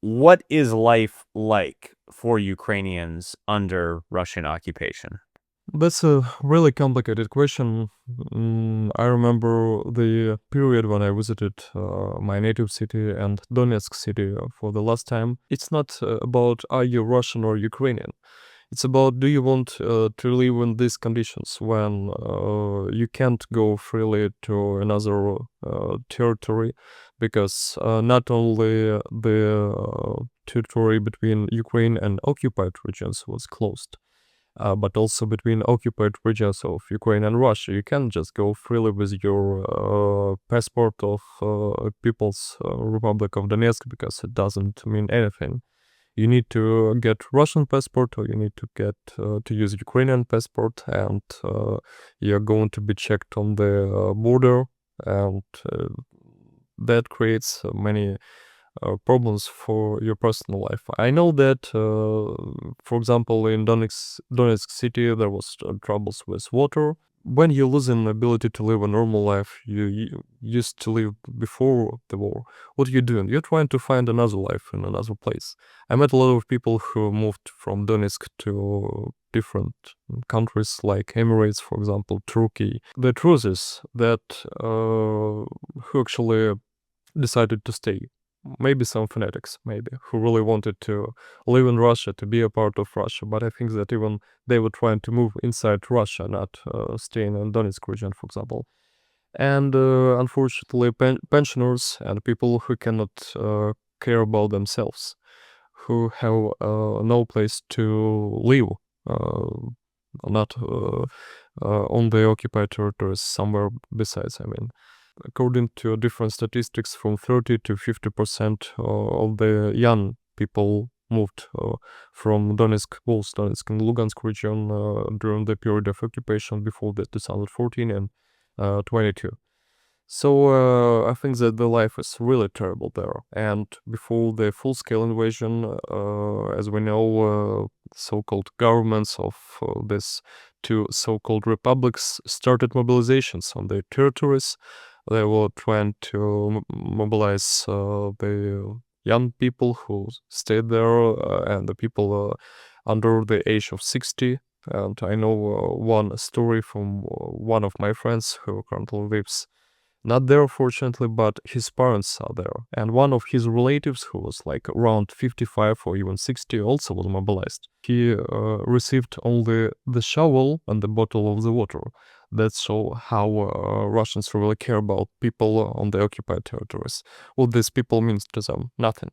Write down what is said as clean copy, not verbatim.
What is life like for Ukrainians under Russian occupation? That's a really complicated question. I remember the period when I visited my native city and Donetsk city for the last time. It's not about are you Russian or Ukrainian. It's about do you want to live in these conditions when you can't go freely to another territory because not only the territory between Ukraine and occupied regions was closed, but also between occupied regions of Ukraine and Russia. You can't just go freely with your passport of People's Republic of Donetsk because it doesn't mean anything. You need to get Russian passport or you need to get to use Ukrainian passport, and you're going to be checked on the border, and that creates many problems for your personal life. I know that, for example, in Donetsk city, there was troubles with water. When you lose an ability to live a normal life you used to live before the war, what are you doing? You're trying to find another life in another place. I met a lot of people who moved from Donetsk to different countries like Emirates, for example, Turkey. The truth is that who actually decided to stay. Maybe some fanatics, maybe, who really wanted to live in Russia, to be a part of Russia. But I think that even they were trying to move inside Russia, not staying in Donetsk region, for example. And unfortunately, pensioners and people who cannot care about themselves, who have no place to live, not on the occupied territories, somewhere besides, I mean. According to different statistics, from 30 to 50% of the young people moved from Donetsk, both Donetsk and Lugansk region during the period of occupation before the 2014 and 22. So I think that the life is really terrible there. And before the full-scale invasion, as we know, so-called governments of these two so-called republics started mobilizations on their territories. They were trying to mobilize the young people who stayed there and the people under the age of 60. And I know one story from one of my friends who currently lives not there, fortunately, but his parents are there. And one of his relatives, who was like around 55 or even 60, also was mobilized. He received only the shovel and the bottle of the water. That's how Russians really care about people on the occupied territories. What these people means to them? Nothing.